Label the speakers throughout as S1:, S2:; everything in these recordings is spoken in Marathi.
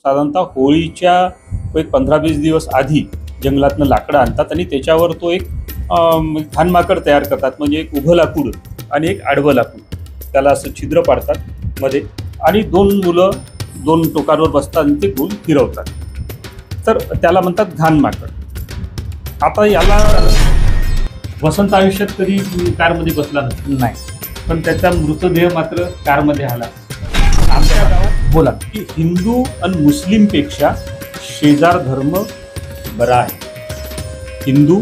S1: साधारणतः होळीच्या एक 15-20 दिवस आधी जंगलातनं लाकडं आणतात आणि त्याच्यावर तो एक घाणमाकड तयार करतात. म्हणजे एक उभं लाकूड आणि एक आडवं लाकूड, त्याला असं छिद्र पाडतात मध्ये आणि दोन मुलं दोन टोकांवर बसतात आणि ते गोल फिरवतात. तर त्याला म्हणतात घाणमाकड. आता याला वसंत आयुष्यात कधी कारमध्ये बसला नाही, पण त्याचा मृतदेह मात्र कारमध्ये आला. आमच्या गावात
S2: बोला
S1: की हिंदू आणि मुस्लिमपेक्षा शेजार धर्म बरा आहे. हिंदू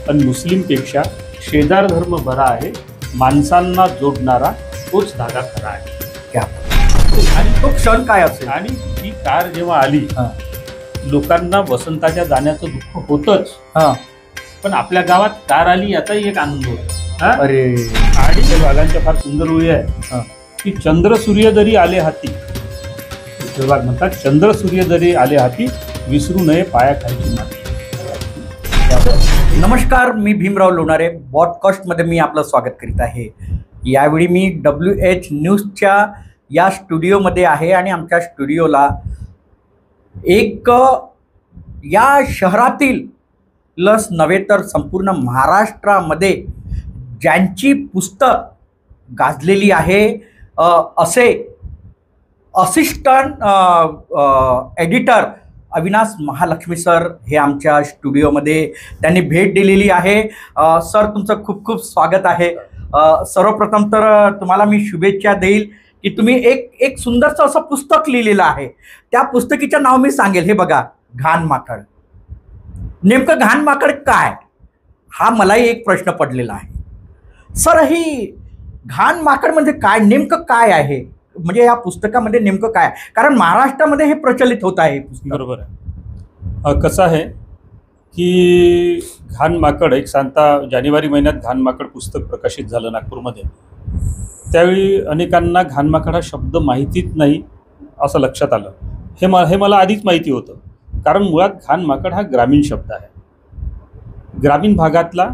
S1: आणि मुस्लिमपेक्षा शेजार धर्म बरा आहे. माणसांना जोडणारा तोच धागा खरा आहे.
S2: क्या आणि तो क्षण काय असेल?
S1: आणि ही कार जेव्हा आली, लोकांना वसंताच्या जाण्याचं दुःख होतच, पण आपल्या गावात कार आली याचाही एक आनंद होता.
S2: अरे
S1: आणि त्या वाघांच्या फार सुंदर ओळी आहे की चंद्र सूर्य जरी आले हाती, विठ्ठलवाघ म्हणतात, चंद्र सूर्य जरी आले हाती, विसरू नये पायाखालची माती.
S2: नमस्कार, मी भीमराव लोणारे. पॉडकास्टमध्ये मी आपलं स्वागत करीत आहे. यावेळी मी WH न्यूजच्या या स्टुडिओमध्ये आहे आणि आमच्या स्टुडिओला एक या शहरातील लस नव्हे तर संपूर्ण महाराष्ट्रामध्ये ज्यांची पुस्तक गाजलेली आहे असे assistant editor Avinash Mahalakshmi sir हे आमच्या स्टुडिओमध्ये त्यांनी भेट दिलेली आहे. सर, तुमचं खूप खूप स्वागत आहे. सर्वप्रथम तर तुम्हाला मी शुभेच्छा देईल की तुम्ही एक सुंदरसं असं पुस्तक लिहिलेलं आहे. त्या पुस्तकीचं नाव मी सांगेल. हे बघा, घाणमाकड. नेमकं घाणमाकड काय, हा मलाही एक प्रश्न पडलेला आहे. सर, ही घाणमाकड म्हणजे काय, नेमकं काय आहे? म्हणजे या पुस्तकामध्ये नेमकं काय? कारण महाराष्ट्रामध्ये हे प्रचलित होत आहे पुस्तक.
S1: बरोबर आहे. कसं आहे की घाणमाकड एक जानेवारी महिन्यात घाणमाकड पुस्तक प्रकाशित झालं नागपूरमध्ये. त्यावेळी अनेकांना घाणमाकड हा शब्द माहितीच नाही असं लक्षात आलं. हे मला आधीच माहिती होतं, कारण मुळात घाणमाकड हा ग्रामीण शब्द आहे. ग्रामीण भागातला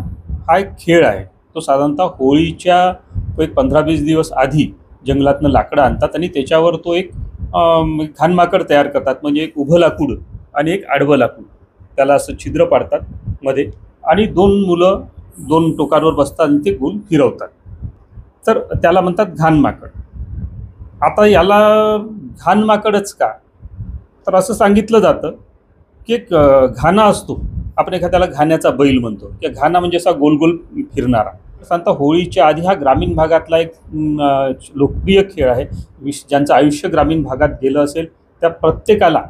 S1: हा एक खेळ आहे. तो साधारणतः होळीच्या एक 15-20 दिवस आधी जंगलातनं लाकडं आणतात आणि त्याच्यावर तो एक घाणमाकड तयार करतात. म्हणजे एक उभं लाकूड आणि एक आडवं लाकूड, त्याला असं छिद्र पाडतात मध्ये आणि दोन मुलं दोन टोकांवर बसतात आणि ते गोल फिरवतात. तर त्याला म्हणतात घाणमाकड. आता याला घाणमाकडच का, तर असं सांगितलं जातं की एक घाणा असतो, आपण एखाद्याला घाण्याचा बैल म्हणतो, की घाणा म्हणजे असा गोल गोल फिरणारा. साधारणतः होळीच्या आधी हा ग्रामीण भागातला एक लोकप्रिय खेळ आहे. ज्यांचं आयुष्य ग्रामीण भागात गेलं असेल त्या प्रत्येकाला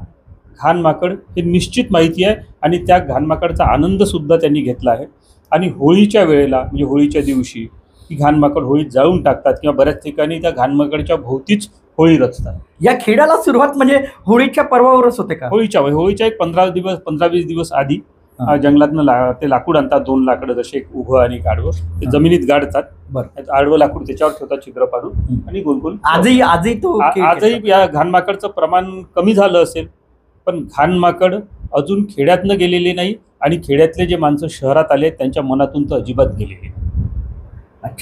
S1: घाणमाकड हे निश्चित माहिती आहे आणि त्या घाणमाकडचा आनंदसुद्धा त्यांनी घेतला आहे. आणि होळीच्या वेळेला म्हणजे होळीच्या दिवशी ही घाणमाकड होळीत जाळून टाकतात किंवा बऱ्याच ठिकाणी त्या घाणमाकडच्या भोवतीच होळी रचतात.
S2: या खेळाला सुरुवात म्हणजे होळीच्या पर्वावरच होते का?
S1: होळीच्या एक 15-20 दिवस आधी जंगलातनं ते लाकूड आणतात. दोन लाकडं, जसे एक उभं आणि एक आडवं, ते जमिनीत गाडतात. आडवं लाकूड त्याच्यावर ठेवतात छिद्र पाडून आणि गोल गोल. आजही या घाणमाकडचं प्रमाण कमी झालं असेल, पण घाणमाकड अजून खेड्यातनं गेलेले नाही आणि खेड्यातले जे माणसं शहरात आले त्यांच्या मनातून तर अजिबात गेलेले.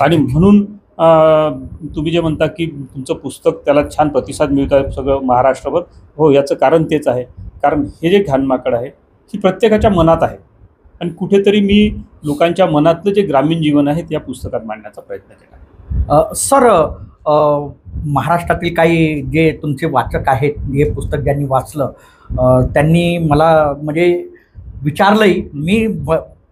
S1: आणि म्हणून तुम्ही जे म्हणता की तुमचं पुस्तक त्याला छान प्रतिसाद मिळत आहे सगळं महाराष्ट्रभर, हो, याचं कारण तेच आहे. कारण हे जे घाणमाकड आहे ही प्रत्येकाच्या मनात आहे आणि कुठेतरी मी लोकांच्या मनातलं जे ग्रामीण जीवन आहे त्या पुस्तकात मांडण्याचा प्रयत्न केला.
S2: सर, महाराष्ट्रातील काही जे तुमचे वाचक आहेत, हे पुस्तक ज्यांनी वाचलं त्यांनी मला म्हणजे विचारलंही मी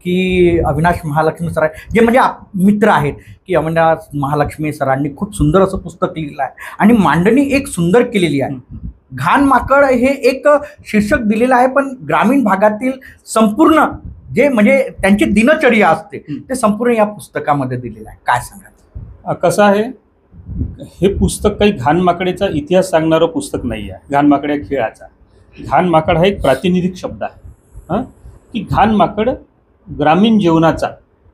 S2: की अविनाश महालक्ष्मी सर जे म्हणजे मित्र आहेत की अविनाश महालक्ष्मी सरांनी खूप सुंदर असं पुस्तक लिहिलं आहे आणि मांडणी एक सुंदर केलेली आहे. घाणमाकड हे एक शीर्षक दिलेलं आहे, पण ग्रामीण भागातील संपूर्ण जे म्हणजे त्यांची दिनचर्या असते ते संपूर्ण या पुस्तकामध्ये दिलेलं आहे. काय सांगाल?
S1: कसं आहे, हे पुस्तक काही घाणमाकडेचा इतिहास सांगणारं पुस्तक नाही आहे. घाणमाकड या खेळाचा, घाणमाकड हा एक प्रातिनिधिक शब्द आहे की घाणमाकड ग्रामीण जीवनाचा,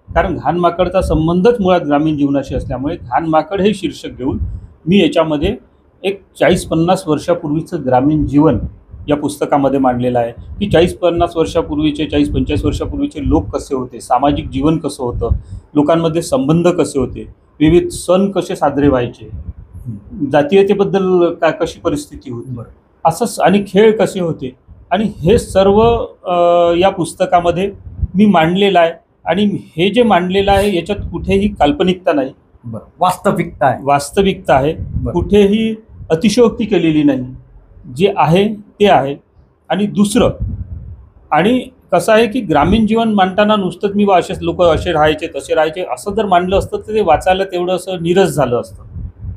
S1: कारण घाणमाकडचा संबंधच मुळात ग्रामीण जीवनाशी असल्यामुळे घाणमाकड हे शीर्षक घेऊन मी याच्यामध्ये एक 40-50 वर्षापूर्वीचं ग्रामीण जीवन या पुस्तकामध्ये मांडलेलं आहे की 40-50 वर्षापूर्वीचे 40-45 वर्षापूर्वीचे लोक कसे होते, सामाजिक जीवन कसं होतं, लोकांमध्ये संबंध कसे होते, विविध सण कसे साजरे व्हायचे, जातीयतेबद्दल कशी परिस्थिती होती, असंच आणि खेळ कसे होते आणि हे सर्व या पुस्तकामध्ये मी मांडलेलं आहे. आणि हे जे मांडलेलं आहे याच्यात कुठेही काल्पनिकता नाही,
S2: बरं, वास्तविकता आहे.
S1: वास्तविकता आहे.
S2: बरं.
S1: कुठेही अतिशयोक्ती केलेली नाही, जे आहे ते आहे. आणि दुसरं, आणि कसं आहे की ग्रामीण जीवन मांडताना नुसतंच मी असेच लोक असे राहायचे तसे राहायचे असं जर मांडलं असतं तर ते वाचायला तेवढं असं नीरस झालं असतं.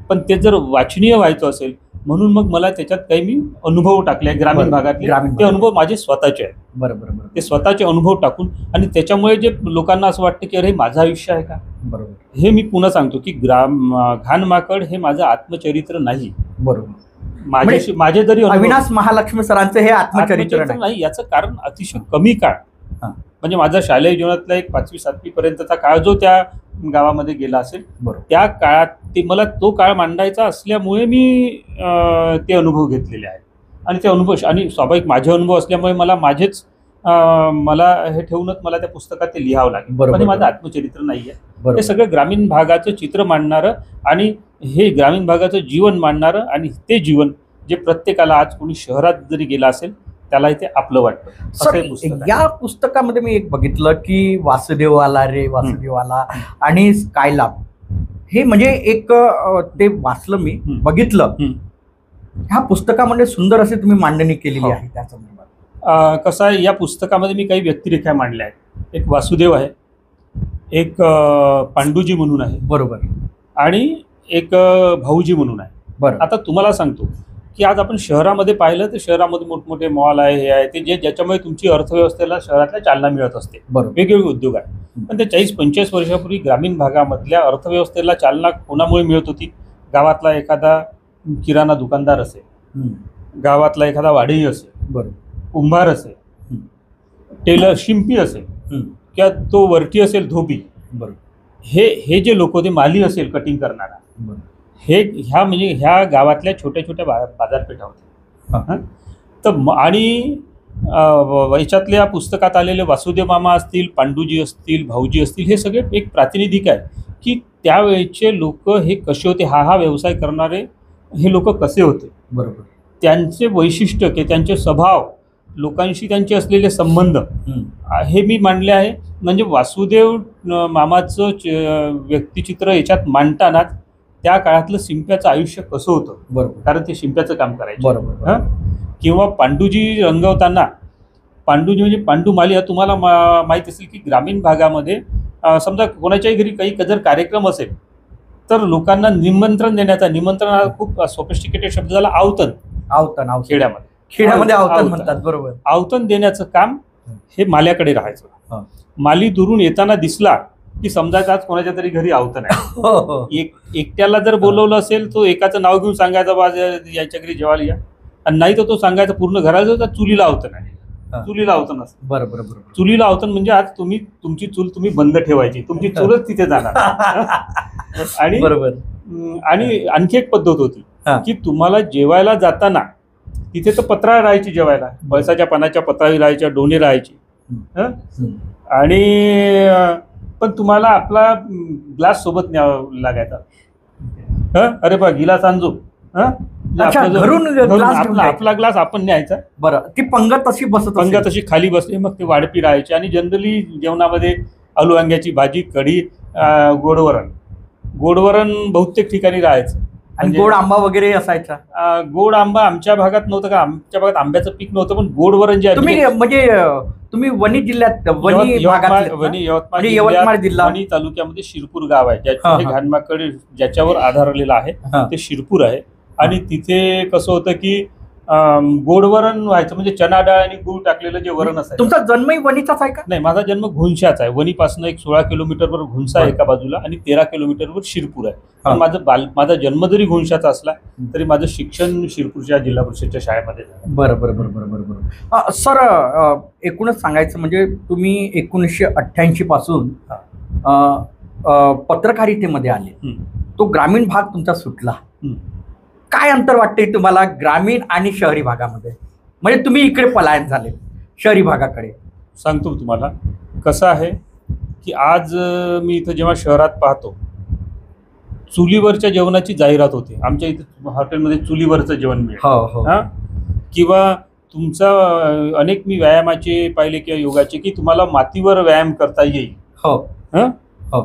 S1: पण ते जर वाचनीय व्हायचं असेल म्हणून मग मला त्याच्यात काही मी अनुभव टाकले ग्रामीण भागातले. ते अनुभव माझे स्वतःचे आहेत.
S2: बरोबर बरोबर.
S1: ते स्वतःचे अनुभव टाकून, आणि त्याच्यामुळे जे लोकांना असं वाटतं की अरे माझं आयुष्य आहे का.
S2: बरोबर.
S1: हे मी पुन्हा सांगतो की घाण माकड हे माझं आत्मचरित्र नाही.
S2: बरोबर.
S1: माझे जरी
S2: अविनाश महालक्ष्मी सरांचं हे आत्मचरित्र
S1: नाही. याचं कारण अतिशय कमी काळ, म्हणजे माझा शालेय जीवनातला एक 5वी 7वी पर्यंतचा काळ जो त्या गावामध्ये गेला असेल, त्या काळात ते मला तो काळ मांडायचा असल्यामुळे मी ते अनुभव घेतलेले आहेत. आणि ते अनुभव आणि स्वाभाविक माझे अनुभव असल्यामुळे मला हे ठेवूनच मला त्या पुस्तकात ते लिहावं लागेल. म्हणजे माझं आत्मचरित्र नाही आहे. हे सगळं ग्रामीण भागाचं चित्र मांडणारं आणि हे ग्रामीण भागाचं जीवन मांडणारं, आणि ते जीवन जे प्रत्येकाला आज कोणी शहरात जरी गेला असेल त्यालाही ते आपलं वाटतं.
S2: सर, या पुस्तकामध्ये मी एक बघितलं की वासुदेव आला रे वासुदेव आला आणि स्कायलॅब, हे म्हणजे एक ते वाचलं मी, बघितलं. ह्या पुस्तकामध्ये सुंदर अशी तुम्ही मांडणी केलेली आहे त्या संदर्भात.
S1: कसं आहे, या पुस्तकामध्ये मी काही व्यक्तिरेखा मांडल्या आहेत. एक वासुदेव आहे, एक पांडुजी म्हणून आहे,
S2: बरोबर,
S1: आणि एक भाऊजी म्हणून आहे.
S2: बरं.
S1: आता तुम्हाला सांगतो की आज आपण शहरामध्ये पाहिलं तर शहरामध्ये मोठमोठे मॉल आहे, हे आहे ते, ज्याच्यामुळे तुमची अर्थव्यवस्थेला शहरातल्या चालना मिळत असते. वेगवेगळे उद्योग आहे. पण ते 40-45 वर्षापूर्वी ग्रामीण भागामधल्या अर्थव्यवस्थेला चालना कोणामुळे मिळत होती? गावातला एखादा किराणा दुकानदार असेल, गावातला एखादा वाढई असेल,
S2: बरोबर, कुंभार
S1: कुंभार असेल, टेलर शिंपी असेल, किंवा तो वरटी असेल धोबी,
S2: बरोबर,
S1: हे जे लोक होते, माली असेल कटिंग करणारा, म्हणजे ह्या गावातल्या छोट्या छोट्या बाजारपेठा होत्या. तर आणि याच्यातल्या पुस्तकात आलेले वासुदेव मामा असतील, पांडुजी असतील, भाऊजी असतील, हे सगळे एक प्रातिनिधिक आहे की त्यावेळेचे लोक हे कसे होते, हा व्यवसाय करणारे हे लोक कसे होते.
S2: बरोबर. त्यांचे
S1: वैशिष्ट्य की त्यांचे स्वभाव, लोकांशी त्यांचे असलेले संबंध, हे मी मांडले आहे. म्हणजे वासुदेव मामाचं व्यक्तिचित्र याच्यात मांडताना त्या काळातलं शिंप्याचं आयुष्य कसं होतं,
S2: बरोबर, कारण
S1: ते शिंप्याचं काम करायचे,
S2: बरोबर.
S1: किंवा पांडुजी रंगवताना, पांडुजी म्हणजे पांडू माली. तुम्हाला माहीत असेल की ग्रामीण भागामध्ये समजा कोणाच्याही घरी काही जर कार्यक्रम असेल तर लोकांना निमंत्रण देण्याचा, निमंत्रण हा खूप सोफिस्टिकेटेड शब्द झाला, आवतन खेड्यामध्ये
S2: आवतन म्हणतात, बरोबर.
S1: आवतन देण्याचं काम हे माल्याकडे राहायचं. माली दुरून येताना दिसला की समजायचं आज कोणाच्या तरी घरी आवतन आहे. एकट्याला जर बोलवलं असेल तो एकाचं नाव घेऊन सांगायचं बा याच्या घरी जेवायला या, आणि नाही तर तो सांगायचा पूर्ण घराचं तर चुलीला आवतन आहे, चुलीला आवतन असतं.
S2: बरोबर.
S1: चुलीला आवतन म्हणजे आज तुमची चूल तुम्ही बंद ठेवायची, तुमची चूलच तिथे जाणार. आणि
S2: बरोबर.
S1: आणि आणखी एक पद्धत होती की तुम्हाला जेवायला जाताना तिथे तर पत्रा राहायची जेवायला, पळसाच्या पानाच्या पत्राळी राहायच्या, डोणे राहायची, आणि पण तुम्हाला आपला ग्लास सोबत न्यावा लागायचा. अरे बा गिलास आणजो, आपला ग्लास आपण न्यायचा.
S2: बरं. ती पंगत अशी
S1: खाली बसली, मग ते वाढपी राहायची. आणि जनरली जेवणामध्ये आलू वांग्याची भाजी, कढी, गोडवरण बहुतेक ठिकाणी राहायचं.
S2: आणि गोड आंबा वगैरे असायचा.
S1: गोड आंबा आमच्या भागात नव्हतं, का आमच्या भागात आंब्याचं पीक नव्हतं. पण गोडवरण जे
S2: तुम्ही वणी जिल्ह्यात,
S1: यवतमाळ जिल्हा, वणी तालुक्यामध्ये शिरपूर गाव आहे, ज्याचे घाणमाकड ज्याच्यावर आधारलेला आहे ते शिरपूर आहे. आणि तिथे कसं होतं की गोडवरण व्हायचं, म्हणजे चना डाळ आणि गूळ टाकलेलं जे वरण असायचं.
S2: तुमचा जन्मही वणीचाच आहे का?
S1: नाही, माझा जन्म घुंशाचा आहे. वणीपासून एक 16 किलोमीटरवर घुंसा आहे एका बाजूला, आणि 13 किलोमीटरवर शिरपूर आहे. माझा जन्म जरी घुंशाचा असला तरी माझं शिक्षण शिरपूरच्या जिल्हा परिषदच्या शाळेमध्ये झालं.
S2: बरोबर. सर, एकूणच सांगायचं म्हणजे तुम्ही 1988 पासून पत्रकारितेमध्ये आले. तो ग्रामीण भाग तुमचा सुटला. काय अंतर वाटते तुम्हाला ग्रामीण आणि शहरी भागामध्ये? म्हणजे तुम्ही इकडे पलायन झाले शहरी भागाकडे.
S1: सांगतो तुम्हाला कसं आहे की आज मी इथं जेव्हा शहरात पाहतो, चुलीवरच्या जेवणाची जाहिरात होते. आमच्या इथे हॉटेलमध्ये चुलीवरचं जेवण मिळेल. किंवा तुमचा अनेक मी व्यायामाचे पाहिले किंवा योगाचे की तुम्हाला मातीवर व्यायाम करता येईल.
S2: हो
S1: हं
S2: हो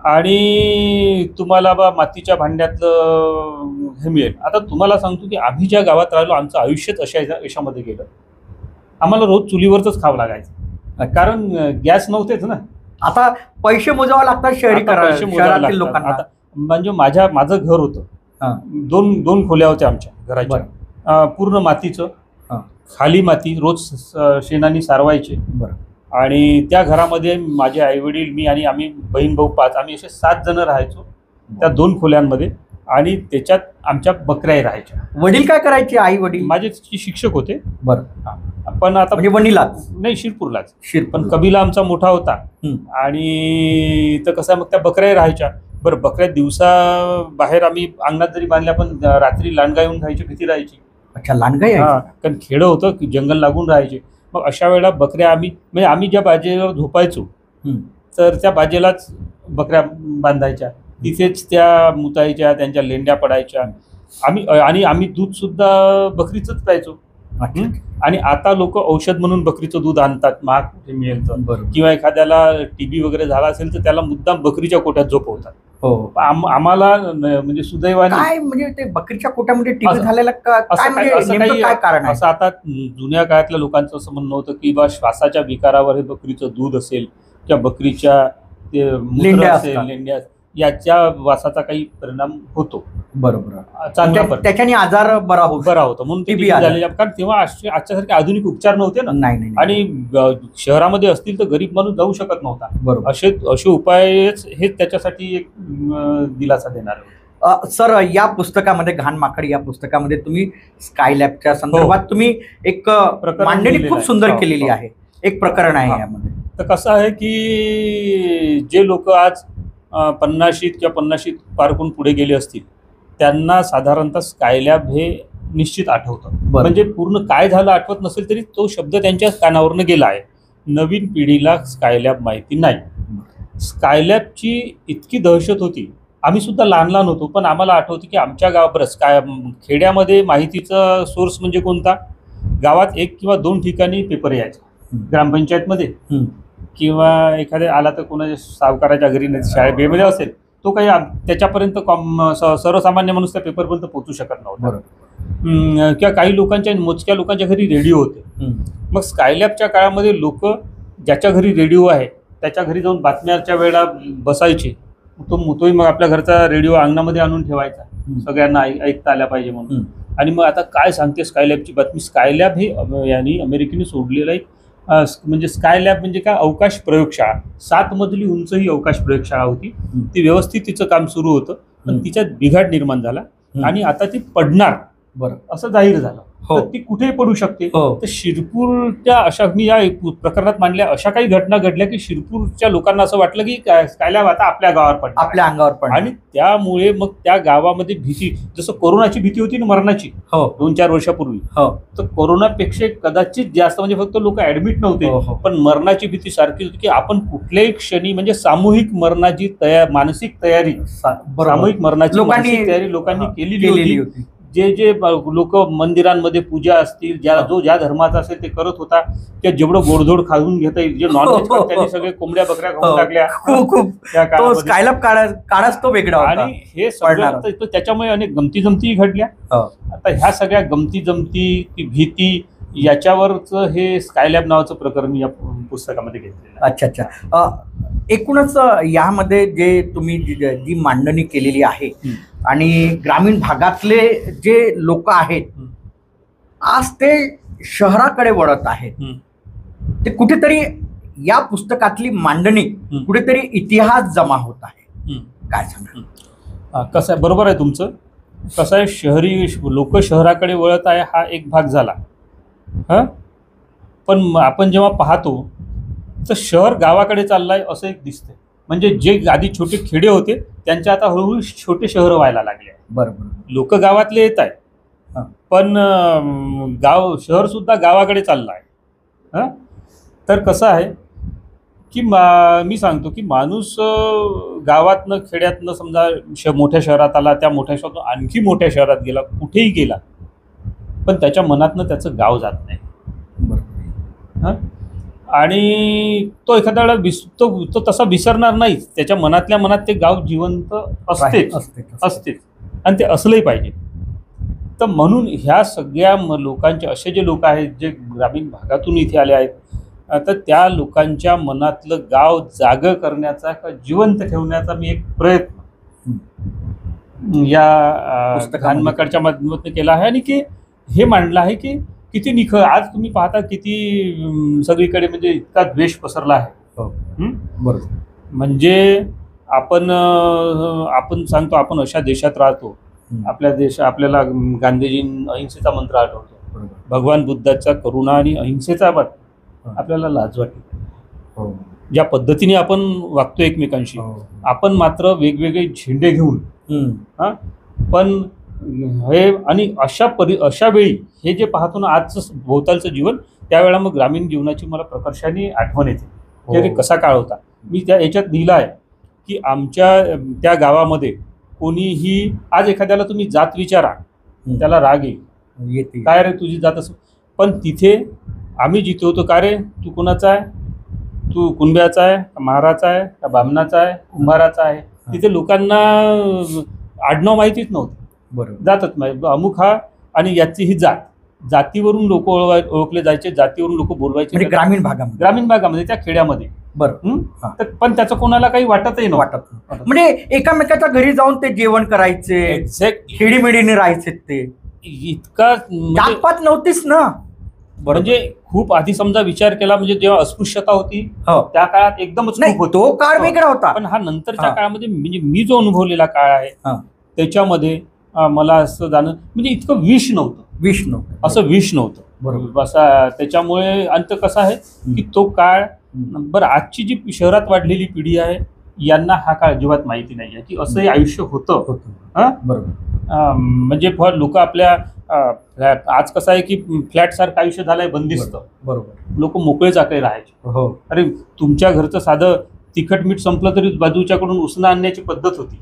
S1: आणि तुम्हाला बा मातीच्या भांड्यातलं हे मिळेल. आता तुम्हाला सांगतो की आम्ही ज्या गावात राहिलो आमचं आयुष्यच याच्यामध्ये गेलं. आम्हाला रोज चुलीवरच खावं लागायचं कारण गॅस नव्हतेच ना.
S2: आता पैसे मोजावे लागतात शहरातील लोकांना.
S1: आता म्हणजे माझं घर होतं, दोन खोल्या होत्या आमच्या घराच्या, पूर्ण मातीचं, खाली माती, रोज शेणाने सारवायचे. आणि त्या घरामध्ये माझे आईवडील, मी आणि आम्ही बहीण भाऊ 5, आम्ही असे 7 जण राहायचो त्या 2 खोल्यांमध्ये. आणि त्याच्यात आमच्या बकऱ्याही राहायच्या.
S2: वडील काय करायचे? आई वडील
S1: माझे शिक्षक होते.
S2: बरं.
S1: पण आता
S2: म्हणजे वडिलाच
S1: नाही, शिरपूरलाच. पण कबिला आमचा मोठा होता आणि तर कसं मग त्या बकऱ्याही राहायच्या. बरं, बकऱ्या दिवसा बाहेर आम्ही अंगणात जरी बांधल्या पण रात्री लांडगा येऊन खायची भीती राहायची.
S2: अच्छा, लांडगा?
S1: कारण खेडं होतं, जंगल लागून राहायचे. मग अशा वेळेला बकऱ्या म्हणजे आम्ही ज्या बाजेवर झोपायचो तर त्या बाजेलाच बकऱ्या बांधायच्या, तिथेच त्या मुतायच्या, त्यांच्या लेंड्या पडायच्या. आम्ही दूध सुद्धा बकरीचंच प्यायचो. आणि आता लोक औषध म्हणून बकरीचं दूध आणतात, महाग कुठे मिळेल तर, किंवा एखाद्याला टीबी वगैरे झाला असेल तर त्याला मुद्दाम बकरीच्या कोट्यात झोपवतात. आम्हाला म्हणजे सुदैवाने
S2: काय म्हणजे ते बकरीच्या कोट्यामध्ये टीबी झालेला काय कारण?
S1: असं आता जुन्या काळातल्या लोकांचं असं म्हणणं होतं की बा श्वासाच्या विकारावर हे बकरीचं दूध असेल किंवा बकरीच्या ते मूत्र असेल, लेंड्या, याच्या वासाचा काही परिणाम होतो.
S2: बरोबर,
S1: चांगला
S2: त्याच्याने आजार बरा होतो
S1: म्हणून टीबी झालेल्या. कारण तेव्हा आजच्यासारखे आधुनिक उपचार नव्हते ना.
S2: नाही.
S1: आणि शहरामध्ये असतील तर गरीब माणूस जाऊ शकत नव्हता.
S2: बरोबर.
S1: असे उपायच हे त्याच्यासाठी एक दिलासा देणार.
S2: सर, या पुस्तकामध्ये घाण माकड या पुस्तकामध्ये तुम्ही स्कायलॅबच्या संदर्भात तुम्ही एक मांडणी खूप सुंदर केलेली आहे. एक प्रकरण आहे यामध्ये.
S1: तर कसं आहे की जे लोक आज 50शीत किंवा 50शीत पार करून पुढे गेले असतील त्यांना साधारणतः स्कायलॅब हे निश्चित आठवतं. म्हणजे पूर्ण काय झालं आठवत नसेल तरी तो शब्द त्यांच्या कानावरनं गेला आहे. नवीन पिढीला स्कायलॅब माहिती नाही. स्कायलॅबची इतकी दहशत होती, आम्ही सुद्धा लहान होतो, पण आम्हाला आठवतं की आमच्या खेड्यामध्ये माहितीचा सोर्स म्हणजे कोणता? गावात 1 किंवा 2 ठिकाणी पेपर यायचा, ग्रामपंचायतमध्ये किंवा एखाद्या आला तर कोणाच्या सावकाराच्या घरी, शाळेमध्ये असेल तो काही त्याच्यापर्यंत सर्वसामान्य माणूस त्या पेपरपर्यंत पोहोचू शकत नव्हता. किंवा काही लोकांच्या, मोजक्या लोकांच्या घरी रेडिओ होते. मग स्कायलॅबच्या काळामध्ये लोक ज्याच्या घरी रेडिओ आहे त्याच्या घरी जाऊन बातम्याच्या वेळेला बसायचे. तोही मग आपल्या घरचा रेडिओ अंगणामध्ये आणून ठेवायचा, सगळ्यांना ऐकता आल्या पाहिजे म्हणून. आणि मग आता काय सांगते स्कायलॅबची बातमी? स्कायलॅब हे यांनी अमेरिकेने सोडलेलं आहे. म्हणजे स्कायलॅब म्हणजे काय? अवकाश प्रयोगशाळा. 7 मजली उंच ही अवकाश प्रयोगशाळा होती. ती व्यवस्थित तिचं काम सुरू होतं, पण तिच्यात बिघाड निर्माण झाला आणि आता ती पडणार असं जाहीर झालं. तर ती कुठेही पडू शकते. तर शिरपूरच्या अशा, मी या प्रकरणात मांडल्या अशा काही घटना घडल्या की शिरपूरच्या लोकांना असं वाटलं की स्कायलॅब आता आपल्या गावावर पडणार,
S2: आपल्या अंगावर पडणार.
S1: आणि त्यामुळे मग त्या गावामध्ये भीती, जसं कोरोनाची भीती होती ना मरणाची 2-4 वर्षापूर्वी, तर कोरोनापेक्षा कदाचित जास्त, म्हणजे फक्त लोक ऍडमिट नव्हते पण मरणाची भीती सारखी होती की आपण कुठल्याही क्षणी, म्हणजे सामूहिक मरणाची मानसिक तयारी, सामूहिक मरणाची मानसिक तयारी लोकांनी केलेली होती. जे लोक मंदिरांमध्ये पूजा असतील, ज्या धर्माचा असेल ते करत होता, त्या जेवढं गोडधोड खाऊन घेता येईल, जे नॉनव्हेज त्यांनी सगळे कोंबड्या बकऱ्या खाऊन टाकल्या.
S2: स्कायलॅब काळच तो वेगळा.
S1: आणि हे सगळं त्याच्यामुळे अनेक गमती घडल्या. आता ह्या सगळ्या गमती ती भीती याच्यावरच हे स्कायलॅब नावाचं प्रकरण या पुस्तकामध्ये घेतलेलं.
S2: अच्छा. एकूणच यामध्ये जे तुम्ही जी मांडणी केलेली आहे आणि ग्रामीण भागातले जे लोक आहेत आज ते शहराकडे वळत आहेत, ते कुठेतरी या पुस्तकातली मांडणी कुठेतरी इतिहास जमा होत आहे. काय सांगा?
S1: कसं आहे, बरोबर आहे तुमचं. कसं आहे, शहरी लोक शहराकडे वळत आहे हा एक भाग झाला. पण आपण जेव्हा पाहतो तर शहर गावाकडे चाललंय असं एक दिसतंय. म्हणजे जे आधी छोटे खेडे होते त्यांच्या आता हळूहळू छोटे शहर व्हायला लागले.
S2: बरोबर.
S1: लोक गावातले येत आहेत पण शहर सुद्धा गावाकडे चाललं आहे. तर कसं आहे की मी सांगतो की माणूस गावातनं खेड्यातनं समजा मोठ्या शहरात आला, त्या मोठ्या शहरातून आणखी मोठ्या शहरात गेला, कुठेही गेला पण त्याच्या मनातनं त्याचं गाव जात नाही.
S2: बरोबर.
S1: हां, आणि तो एखाद्या वेळा तो तसा विसरणार नाहीच. त्याच्या मनातल्या मनात ते गाव जिवंत असतेच असतेच, आणि ते असलंही पाहिजे. तर म्हणून ह्या सगळ्या लोकांचे, असे जे लोक आहेत जे ग्रामीण भागातून इथे आले आहेत, तर त्या लोकांच्या मनातलं गाव जागं करण्याचा किंवा जिवंत ठेवण्याचा मी एक प्रयत्न या घाण माकडच्या माध्यमातून केला आहे. आणि की हे मांडलं आहे की किती निखळ आज तुम्ही पाहता, किती सगळीकडे म्हणजे इतका द्वेष पसरला आहे.
S2: बरोबर.
S1: म्हणजे आपण सांगतो आपण अशा देशात राहतो, आपल्याला गांधीजी अहिंसेचा मंत्र आठवतो, भगवान बुद्धाचा करुणा आणि अहिंसेचा आपल्याला लाज वाटते. ज्या पद्धतीने आपण वागतो एकमेकांशी, आपण मात्र वेगवेगळे झेंडे घेऊन पण हे, आणि अशा वेळी हे जे पाहतो ना आजचं भोवतालचं जीवन, त्यावेळेला मग ग्रामीण जीवनाची मला प्रकर्षाने आठवण येते की अरे कसा काळ होता. मी त्या याच्यात लिहिलं आहे की आमच्या त्या गावामध्ये कोणीही आज एखाद्याला तुम्ही जात विचारा, त्याला राग येईल, काय रे तुझी जात असं. पण तिथे आम्ही जिथे होतो, का रे तू कोणाचा आहे, तू कुंब्याचा आहे का महाराचा आहे का बामणाचा आहे कुंभाराचा आहे. तिथे लोकांना आडनाव माहितीच नव्हतं.
S2: बरोबर.
S1: जातच माहिती अमुक हा, आणि याची ही जातीवरून लोक ओळखले जायचे, जातीवरून लोक बोलवायचे.
S2: म्हणजे ग्रामीण भागामध्ये
S1: त्या खेड्यामध्ये.
S2: बरं.
S1: पण त्याचं कोणाला काही वाटतही
S2: नव्हतं. म्हणजे एकामेकाच्या घरी जाऊन ते जेवण करायचे,
S1: एक्झॅक्ट
S2: खेडीमेडीने राहायचे. ते
S1: इतका
S2: जातपात नव्हतीच ना.
S1: म्हणजे खूप आधी समजा विचार केला, म्हणजे जेव्हा अस्पृश्यता होती त्या काळात एकदमच खूप होतं.
S2: तो काळ वेगळा होता.
S1: पण हा नंतरच्या काळामध्ये म्हणजे मी जो अनुभवलेला काळ आहे त्याच्यामध्ये मला असं जाणं, म्हणजे इतकं विष नव्हतं असं विष नव्हतं.
S2: बरोबर.
S1: असा त्याच्यामुळे अंत कसा आहे की तो काळ, बरं आजची जी शहरात वाढलेली पिढी आहे यांना हा काळ अजिबात माहिती नाही आहे की असंही आयुष्य होतं. म्हणजे लोक आपल्या आज कसं आहे की फ्लॅट सारखं आयुष्य झालंय, बंदिस्त.
S2: बरोबर.
S1: लोक मोकळे चाकळे राहायचे. अरे तुमच्या घरचं साधं तिखट मीठ संपलं तरी बाजूच्याकडून उसणं आणण्याची पद्धत होती.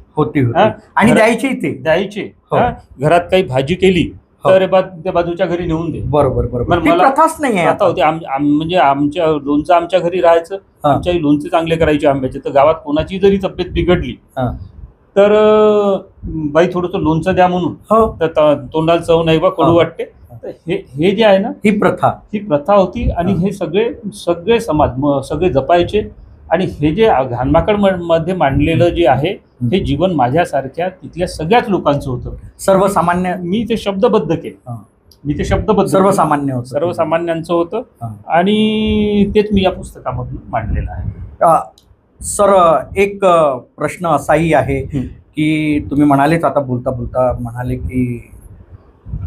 S2: आणि द्यायचे.
S1: घरात काही भाजी केली तर त्या बाजूच्या घरी नेऊन दे.
S2: बरोबर.
S1: मला
S2: प्रथाच नाही आहे.
S1: आता होती म्हणजे आमच्या लोणचं आमच्या घरी राहायचं, आमच्याही लोणचे चांगले करायचे आंब्याचे. तर गावात कोणाची जरी तब्येत बिघडली तर बाई थोडंसं लोणचं द्या म्हणून, तर तोंडाला चव नाही बा, कडू वाटते. हे जे आहे ना, ही प्रथा होती. आणि हे सगळे समाज सगळे जपायचे. आणि हे जे घाणमाकड मध्ये मांडलेलं जे आहे हे जीवन माझ्यासारख्या तिथल्या सगळ्याच लोकांचं होतं,
S2: सर्वसामान्य.
S1: मी ते शब्दबद्ध केलं. सर्वसामान्यांचं होतं. आणि तेच मी या पुस्तकामधून मांडलेलं आहे.
S2: सर, एक प्रश्न असाही आहे की तुम्ही म्हणालेच, आता बोलता बोलता म्हणाले की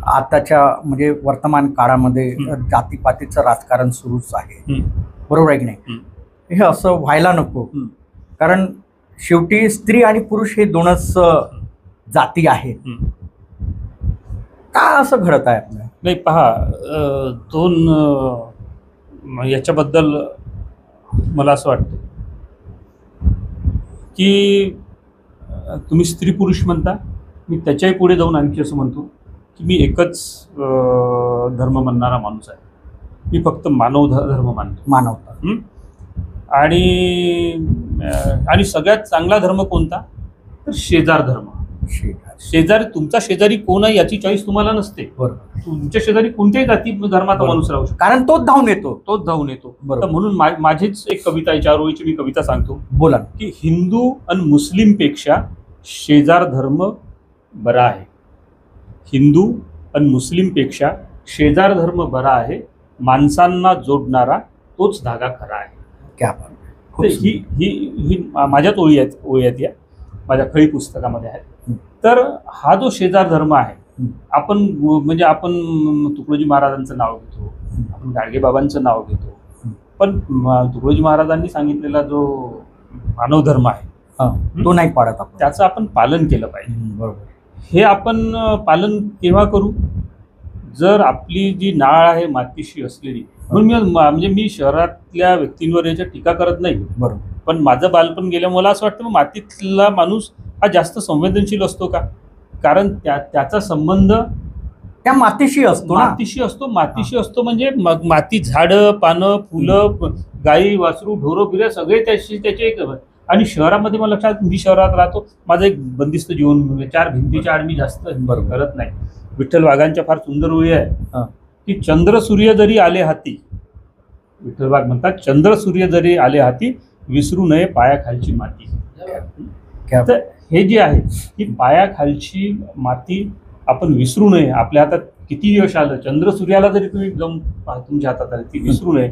S2: आताच्या म्हणजे वर्तमान काळामध्ये जातीपातीचं राजकारण सुरूच आहे. बरोबर आहे की नाही? हे असं व्हायला नको. कारण शेवटी स्त्री आणि पुरुष हे दोनच जाती आहेत. का असं घडत आहे आपल्या?
S1: नाही पहा, याच्याबद्दल मला असं वाटतं की तुम्ही स्त्री पुरुष म्हणता, मी त्याच्याही पुढे जाऊन आणखी असं म्हणतो की मी एकच धर्म मानणारा माणूस आहे. मी फक्त मानव धर्म मानतो.
S2: मानवता.
S1: आणि सगळ्यात चांगला धर्म कोणता तर शेजार धर्म. शेजारी, तुमचा शेजारी कोण आहे याची चॉईस तुम्हाला नसते. तुमच्या शेजारी कोणत्याही जाती धर्माचा माणूस राहू शकतो,
S2: कारण तोच धावून येतो.
S1: तर म्हणून माझीच एक कविता आहे, 4 ओळीची मी कविता सांगतो.
S2: बोला.
S1: की हिंदू आणि मुस्लिम पेक्षा शेजार धर्म बरा आहे. हिंदू आणि मुस्लिम पेक्षा शेजार धर्म बरा आहे. माणसांना जोडणारा तोच धागा खरा आहे. ही माझ्याच ओळी आहेत या माझ्या खळी पुस्तकामध्ये आहेत. तर हा जो शेजार धर्म आहे, आपण तुकडोजी महाराजांचं नाव घेतो, आपण गाडगेबाबांचं नाव घेतो, पण तुकडोजी महाराजांनी सांगितलेला जो मानव धर्म आहे
S2: तो नाही पाळत आपण.
S1: त्याचं आपण पालन केलं पाहिजे.
S2: बरोबर.
S1: हे आपण पालन केव्हा करू, जर आपली जी नाळ आहे मातीशी असलेली. म्हणून मी शहरातल्या व्यक्तींवर याच्या टीका करत नाही.
S2: बरोबर.
S1: पण माझं बालपण गेल्यामुळे मला असं वाटतं मातीतला माणूस हा जास्त संवेदनशील असतो का? कारण त्याचा संबंध
S2: त्या मातीशी असतो ना.
S1: मातीशी असतो म्हणजे माती, झाडं, पानं, फुलं, गाई, वासरू, ढोरं बिरं सगळे त्याचे एक. आणि शहरामध्ये मला लक्षात, मी शहरात राहतो, माझं एक बंदिस्त जीवन, 4 भिंतीच्या आड मी जास्त करत नाही. विठ्ठल वाघांच्या फार सुंदर ओळी आहे की चंद्र सूर्य जरी आले हाती, विठ्ठल वाघ म्हणतात, चंद्र सूर्य जरी आले हाती, विसरू नये पायाखालची माती. तर हे जे आहे की पायाखालची माती आपण विसरू नये. आपल्या हातात किती यश आलं, चंद्र सूर्याला जरी तुम्ही जाऊन तुमच्या हातात आले, ती विसरू नये.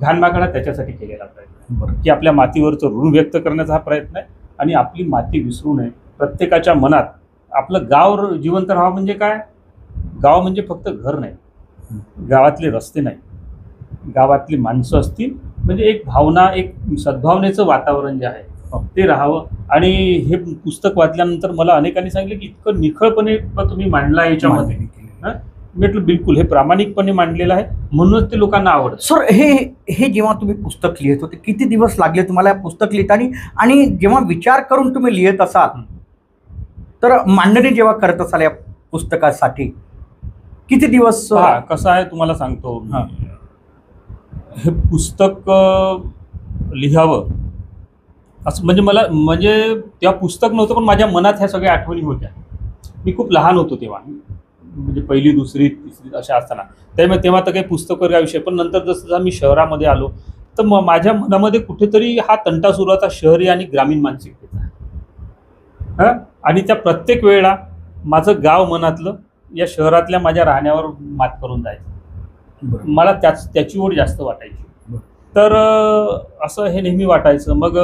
S1: घाणमाकडा त्याच्यासाठी केलेला प्रयत्न की आपल्या मातीवरचं ऋण व्यक्त करण्याचा हा प्रयत्न आहे आणि आपली माती विसरू नये. प्रत्येकाच्या मनात आपलं गाव जिवंत राहावं. म्हणजे काय, गाव म्हणजे फक्त घर नाही, गावातले रस्ते नाही, गावातली माणसं असतील म्हणजे एक भावना, एक सद्भावनेचं वातावरण जे आहे ते राहावं. आणि हे पुस्तक वाचल्यानंतर मला अनेकांनी सांगितलं की इतकं निखळपणे तुम्ही मांडला याच्यामध्ये. म्हटलं बिलकुल, हे प्रामाणिकपणे मांडलेलं आहे, म्हणूनच ते लोकांना आवडतं.
S2: सर, हे जेव्हा तुम्ही पुस्तक लिहित होते, किती दिवस लागले तुम्हाला पुस्तक लिहिताना? आणि जेव्हा विचार करून तुम्ही लिहित असाल, तर मांडणी जेव्हा करत असाल या पुस्तकासाठी, किती दिवस?
S1: कसं आहे तुम्हाला सांगतो, हे पुस्तक लिहावं असं म्हणजे मला, म्हणजे तेव्हा पुस्तक नव्हतं पण माझ्या मनात ह्या सगळ्या आठवणी होत्या. मी खूप लहान होतो तेव्हा, म्हणजे 1ली, 2री, 3री अशा असताना. तेव्हा तर काही पुस्तक वगैरे विषय. पण नंतर जसं मी शहरामध्ये आलो तर माझ्या मनामध्ये कुठेतरी हा तंटा सुरू होता शहरी आणि ग्रामीण मानसिकतेचा. आणि त्या प्रत्येक वेळेला माझं गाव मनातलं या शहरातल्या माझ्या राहण्यावर मात करून जायचं. मला त्याची ओढ जास्त वाटायची. तर असं हे नेहमी वाटायचं. मग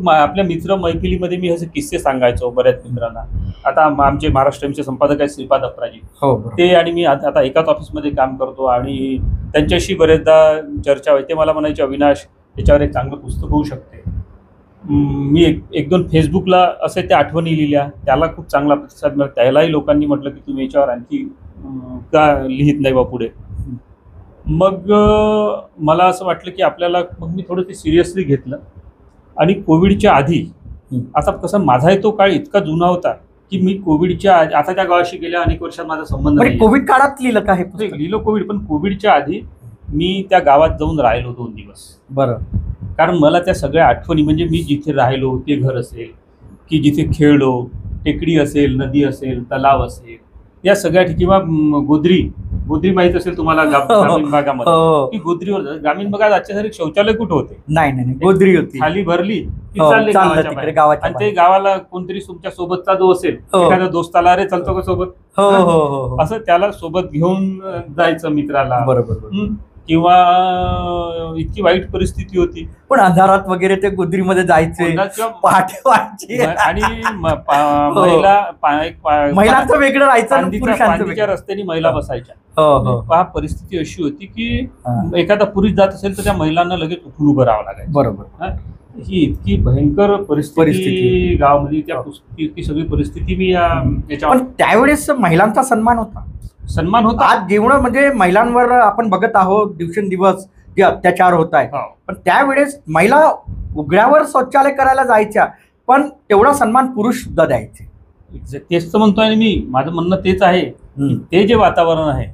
S1: आपल्या मित्र मैफिलीमध्ये मी असे किस्से सांगायचो बऱ्याच मित्रांना. आता आमचे महाराष्ट्राचे संपादक आहेत श्रीपाद अप्राजी, ते आणि मी आता एकाच ऑफिसमध्ये काम करतो आणि त्यांच्याशी बरेचदा चर्चा व्हायची. ते मला म्हणायचे, अविनाश, याच्यावर एक चांगलं पुस्तक होऊ शकते. मी 1-2 फेसबुकला असे त्या आठवणी लिहिल्या, त्याला खूप चांगला प्रतिसाद मिळाला. त्यालाही लोकांनी म्हटलं की तुम्ही याच्यावर आणखी का लिहित नाही बा पुढे. मग मला असं वाटलं की आपल्याला, मग मी थोडं ते सिरियसली घेतलं. आणि कोविडच्या आधी, आता कसं माझाही तो काळ इतका जुना होता की मी कोविडच्या, आता त्या गावाशी गेल्या अनेक वर्षात माझा संबंध नाही.
S2: कोविड काळात लिहिलं का हे पुस्तक?
S1: लिहिलं कोविड, पण कोविडच्या आधी मी त्या गावात जाऊन राहिलो 2 दिवस.
S2: बरं. कारण
S1: मला त्या सगळ्या आठवणी, म्हणजे मी जिथे राहिलो ते घर असेल की जिथे खेळलो, टेकडी असेल, नदी असेल, तलाव असेल, या सगळ्या ठिकाणी, किंवा गोद्री माहित असेल तुम्हाला ग्रामीण भागामध्ये, की गोद्रीवर, ग्रामीण भागात आजच्यासारखे शौचालय कुठं होते?
S2: नाही, गोद्री होती.
S1: खाली भरली की चालले गावाच्या, आणि ते गावाला कोणतरी तुमच्या सोबतचा जो असेल, एखाद्या दोस्ताला, अरे चालतो का सोबत, असं त्याला सोबत घेऊन जायचं मित्राला.
S2: बरोबर.
S1: किंवा इतकी वाईट परिस्थिती होती,
S2: पण अंधारात वगैरे ते गोद्रीमध्ये जायचे, पहाटे व्हायची.
S1: आणि
S2: महिलांचं वेगळं राहायचं,
S1: पांदीच्या रस्त्याने महिला बसायच्या. परिस्थिती अशी होती की एखादा पुरुष जात असेल तर त्या महिलांना लगेच उठून उभं राहावं लागायचं.
S2: बरोबर.
S1: ही इतकी भयंकर परिस्थिती गावामध्ये, ती सगळी परिस्थिती मी याच्यावर.
S2: त्यावेळेस महिलांचा सन्मान होता. आज जेवढं म्हणजे महिलांवर आपण बघत आहोत दिवसेंदिवस जे अत्याचार होत आहे, पण त्यावेळेस महिला उघड्यावर शौचालय करायला जायच्या, पण तेवढा सन्मान पुरुष सुद्धा द्यायचे.
S1: तेच तर म्हणतोय मी, माझं म्हणणं तेच आहे. ते जे वातावरण आहे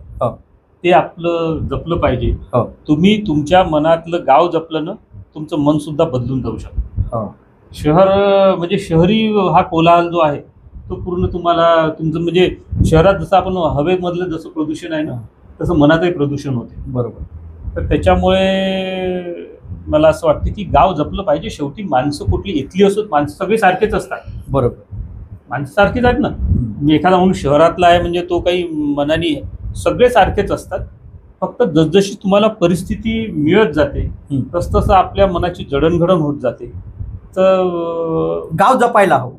S1: ते आपलं जपलं पाहिजे. तुम्ही तुमच्या मनातलं गाव जपलं ना, तुमचं मन सुद्धा बदलून जाऊ शकतं. शहर म्हणजे शहरी हा कोलाहल जो आहे तो पूर्ण तुम्हाला, तुमचं म्हणजे शहरात जसं आपण हवेमधलं जसं प्रदूषण आहे ना, तसं मनातही प्रदूषण होते.
S2: बरोबर.
S1: तर त्याच्यामुळे मला असं वाटतं की गाव जपलं पाहिजे. शेवटी माणसं कुठली इथली असोत, माणसं सगळे सारखेच असतात.
S2: बरोबर.
S1: माणसं सारखीच आहेत ना. मी एखादा म्हणून शहरातला आहे म्हणजे तो काही मनाने, सगळे सारखेच असतात. फक्त जसजशी तुम्हाला परिस्थिती मिळत जाते तसतसं आपल्या मनाची जडणघडण होत जाते. तर
S2: गाव जपायला हवं,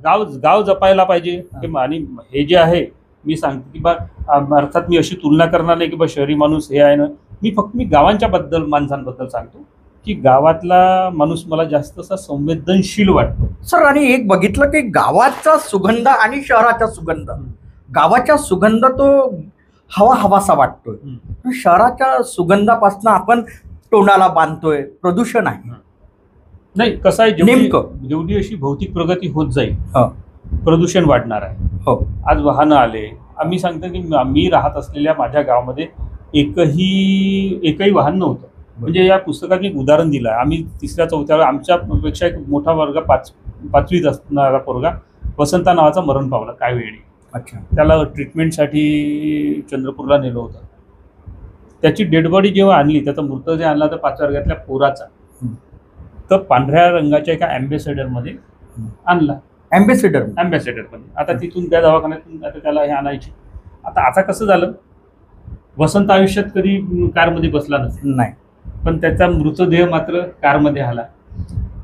S1: गाव जपायला पाहिजे. आणि हे जे आहे, मी सांगतो की बा, अर्थात मी अशी तुलना करणार नाही की बा शहरी माणूस हे आहे ना, मी गावांच्या माणसांबद्दल सांगतो की गावातला माणूस मला जास्त असा संवेदनशील वाटतो.
S2: सर, आणि एक बघितलं की गावाचा सुगंध आणि शहराचा सुगंध, गावाचा सुगंध तो हवासा वाटतोय, शहराच्या सुगंधापासून आपण तोंडाला बांधतोय. प्रदूषण आहे.
S1: नाही, कसं आहे, जेवढी अशी भौतिक प्रगती होत जाईल प्रदूषण वाढणार आहे. आज वाहनं आले, आम्ही सांगतो की मी राहत असलेल्या माझ्या गावामध्ये एकही वाहन नव्हतं. म्हणजे या पुस्तकात मी एक उदाहरण दिलं आहे. आम्ही 3ऱ्या-4थ्या आमच्यापेक्षा एक मोठा वर्ग 5वीत असणारा पोरगा वसंता नावाचा मरण पावला काय वेळी.
S2: अच्छा.
S1: त्याला ट्रीटमेंटसाठी चंद्रपूरला नेलं होतं. त्याची डेड बॉडी जेव्हा आणली, त्याचा मृतदेह आणला तर 5व्या वर्गातल्या पोराचा, तर पांढऱ्या रंगाच्या एका ॲम्बेसेडरमध्ये आणला. ॲम्बेसेडरमध्ये. आता तिथून त्या दवाखान्यातून आता त्याला हे आणायचे. आता कसं झालं, वसंत आयुष्यात कधी कारमध्ये बसला नसेल,
S2: नाही,
S1: पण त्याचा मृतदेह मात्र कारमध्ये आला.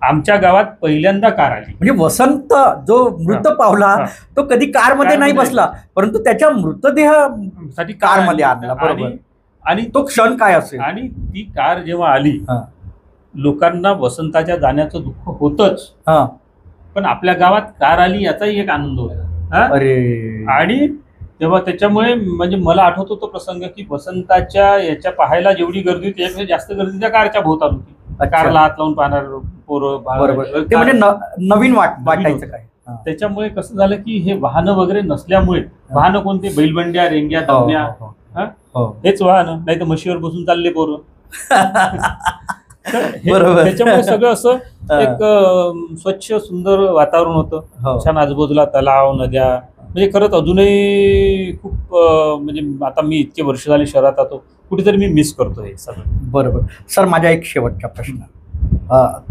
S1: आमच्या गावात पहिल्यांदा कार आली.
S2: म्हणजे वसंत जो मृत पावला तो कधी कारमध्ये नाही बसला, परंतु त्याच्या मृतदेहासाठी कारमध्ये आणला. बरोबर. आणि तो क्षण काय असेल.
S1: आणि ती कार जेव्हा आली, लोकांना वसंताच्या जाण्याचं दुःख होतच, पण आपल्या गावात कार आली याचाही एक आनंद होता.
S2: अरे.
S1: आणि तेव्हा त्याच्यामुळे म्हणजे मला आठवतो तो प्रसंग की वसंताच्या याच्या पाहायला जेवढी गर्दी होती त्याच्यापेक्षा जास्त गर्दी त्या कारच्या भोवताल होती. कारला हात लावून पाहणार पोरं.
S2: ते म्हणजे नवीन वाटायचं काय.
S1: त्याच्यामुळे कसं झालं की हे वाहनं वगैरे नसल्यामुळे, वाहनं कोणते, बैलबंड्या, रेंग्या, दमण्या, हेच वाहनं, नाही तर म्हशीवर बसून चालले पोरं. त्याच्यामुळे सगळं असं एक स्वच्छ सुंदर वातावरण होतं. छान आजूबाजूला तलाव, नद्या. म्हणजे खरंच अजूनही खूप म्हणजे आता मी इतके वर्ष झाले शहरात राहतो, कुठेतरी मी मिस करतो हे सगळं.
S2: बरोबर. सर, माझा एक शेवटचा प्रश्न.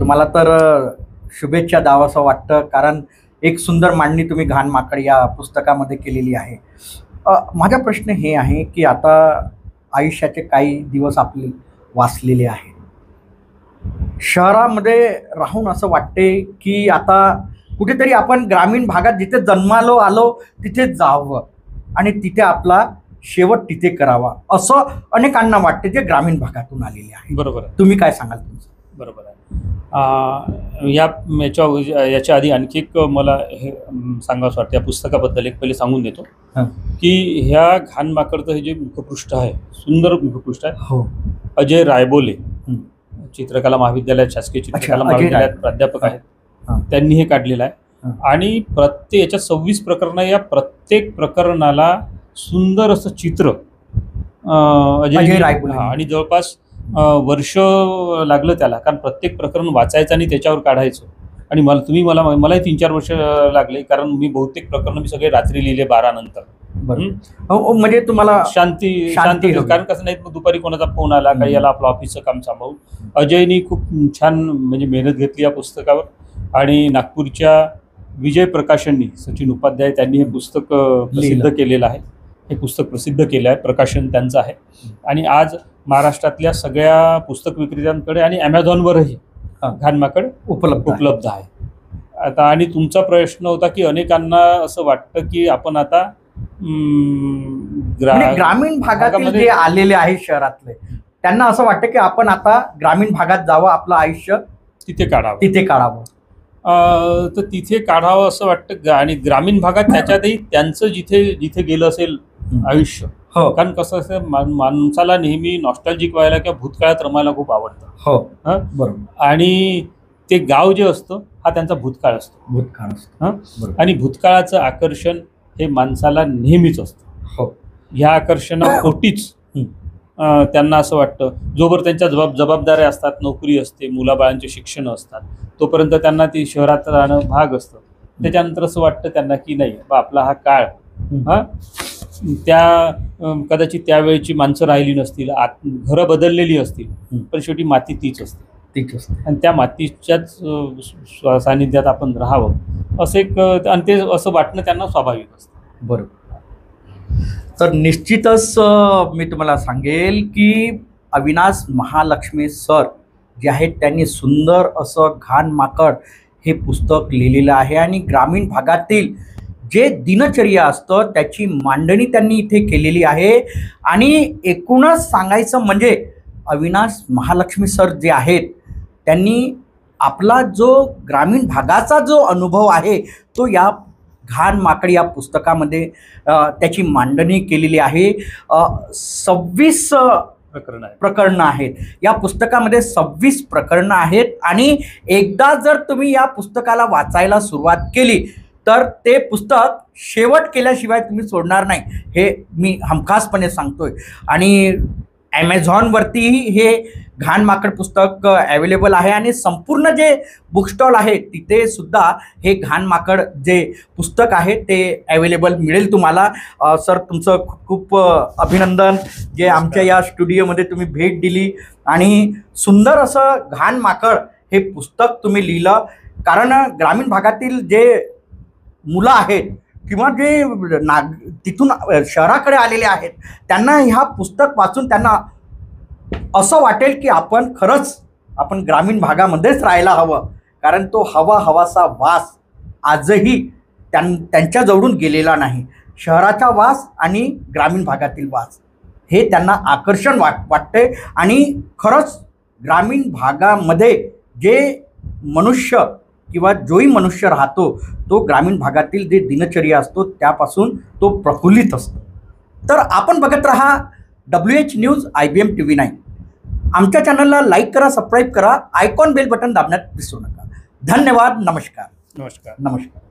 S2: तुम्हाला तर शुभेच्छा द्यावंसं वाटतं, कारण एक सुंदर मांडणी तुम्ही घाण माकड या पुस्तकामध्ये केलेली आहे. माझा प्रश्न हे आहे की आता आयुष्याचे काही दिवस आपले वाचलेले आहेत. शहरामध्ये राहून असं वाटते की आता कुठेतरी आपण ग्रामीण भागात जिथे जन्मालो आलो तिथे जावं आणि तिथे आपला शेवट तिथे करावा, असं अनेकांना वाटते जे ग्रामीण भागातून आलेले आहे.
S1: बरोबर.
S2: तुम्ही काय सांगाल तुमचं?
S1: बरोबर आहे. याच्या आधी आणखी एक मला हे सांगावंसं वाटतं या पुस्तकाबद्दल. एक पहिले सांगून देतो की ह्या घाण माकडचं हे जे मुखपृष्ठ आहे, सुंदर मुखपृष्ठ आहे. अजय रायबोले चित्रकला महाविद्यालयात, शासकीय चित्रकला महाविद्यालयात प्राध्यापक आहेत. त्यांनी हे काढलेलं आहे. आणि याच्या 26 प्रकरणं, या प्रत्येक प्रकरणाला सुंदर असं चित्र अजय रायबोले. आणि जवळपास वर्ष लागलं त्याला, कारण प्रत्येक प्रकरण वाचायचं आणि त्याच्यावर काढायचं. आणि मलाही 3-4 वर्ष लागले, कारण मी बहुतेक प्रकरण मी सगळे रात्री लिहिले 12 नंतर.
S2: म्हणजे तुम्हाला शांती
S1: कारण कसं नाही, मग दुपारी कोणाचा फोन आला काही, याला आपलं ऑफिसचं काम सांभाळून. अजयनी खूप छान म्हणजे मेहनत घेतली या पुस्तकावर. आणि नागपूरच्या विजय प्रकाशननी, सचिन उपाध्याय, त्यांनी हे पुस्तक प्रसिद्ध केलेलं आहे. हे पुस्तक प्रसिद्ध केलं आहे, प्रकाशन त्यांचं आहे. आणि आज महाराष्ट्रातल्या सगळ्या पुस्तक विक्रेत्यांकडे आणि ॲमेझॉनवरही घाण माकड उपलब्ध आहे आता. आणि तुमचा प्रश्न होता की अनेकांना असं वाटतं की आपण आता
S2: ग्रामीण भागातील जे आलेले आहे शहरातले, त्यांना असं वाटतं की आपण आता ग्रामीण भागात जावं, आपलं आयुष्य तिथे काढावं.
S1: तर तिथे काढावं असं वाटतं. आणि ग्रामीण भागात त्याच्यातही त्यांचं जिथे गेलं असेल आयुष्य, कारण कसं असं माणसाला नेहमी नॉस्टॅल्जिक व्हायला किंवा भूतकाळात रमायला खूप आवडतं.
S2: बरोबर. आणि
S1: ते गाव जे असतं हा त्यांचा भूतकाळ असतो. आणि भूतकाळाचं आकर्षण हे माणसाला नेहमीच असतं. ह्या आकर्षणापोटीच त्यांना असं वाटतं, जोवर त्यांच्या जबाबदाऱ्या असतात, नोकरी असते, मुलाबाळांचे शिक्षण असतात, तोपर्यंत त्यांना ती शहरात राहणं भाग असतं. त्याच्यानंतर असं वाटतं त्यांना की नाही बा, आपला हा काळ कदाचित त्यावेळेची माणसं राहिली नसतील, घरं बदललेली असतील, पण शेवटी माती तीच असते. आणि त्या मातीच्याच सानिध्यात आपण राहावं असं एक, आणि ते असं वाटणं त्यांना स्वाभाविक असतं.
S2: बरोबर. तर निश्चितच मी तुम्हाला सांगेल की अविनाश महालक्ष्मी सर जे आहेत त्यांनी सुंदर असं घाण माकड हे पुस्तक लिहिलेलं आहे. आणि ग्रामीण भागातील जे दिनचर्या असतं त्याची मांडणी त्यांनी इथे केलेली आहे. आणि एकूणच सांगायचं म्हणजे अविनाश महालक्ष्मी सर जे आहेत त्यांनी आपला जो ग्रामीण भागाचा जो अनुभव आहे तो या घाण माकड या पुस्तकामध्ये त्याची मांडणी केलेली आहे. 26 प्रकरणं आहेत या पुस्तकामध्ये. 26 प्रकरणं आहेत. आणि एकदा जर तुम्ही या पुस्तकाला वाचायला सुरुवात केली तर ते पुस्तक शेवट केल्याशिवाय तुम्ही सोडणार नाही, हे मी हमखासपणे सांगतोय. आणि ॲमेझॉनवरतीही हे घाण माकड पुस्तक अवेलेबल आहे आणि संपूर्ण जे बुक स्टॉल आहे तिथे सुद्धा हे घाण माकड जे पुस्तक आहे ते अवेलेबल मिळेल तुम्हाला. सर तुमचं खूप खूप अभिनंदन जे आमच्या या स्टुडिओमध्ये तुम्ही भेट दिली आणि सुंदर असं घाण माकड हे पुस्तक तुम्ही लिहिलं. कारण ग्रामीण भागातील जे मुलं आहेत किंवा जे तिथून शहराकडे आलेले आहेत त्यांना ह्या पुस्तक वाचून त्यांना असं वाटेल की आपण ग्रामीण भागामध्येच राहायला हवं. कारण तो हवासा वास आजही त्यांच्याजवळून गेलेला नाही. शहराचा वास आणि ग्रामीण भागातील वास हे त्यांना आकर्षण वाटते. आणि खरंच ग्रामीण भागामध्ये जे मनुष्य किंवा जोही मनुष्य राहतो तो ग्रामीण भागातील जे दिनचर्या असतो त्यापासून तो प्रफुल्लित असतो. तर आपण बघत राहा WH न्यूज IBM TV 9. आमच्या चॅनलला लाईक करा, सबस्क्राईब करा, आयकॉन बेल बटन दाबण्यात विसरू नका. धन्यवाद. नमस्कार.
S1: नमस्कार.
S2: नमस्कार.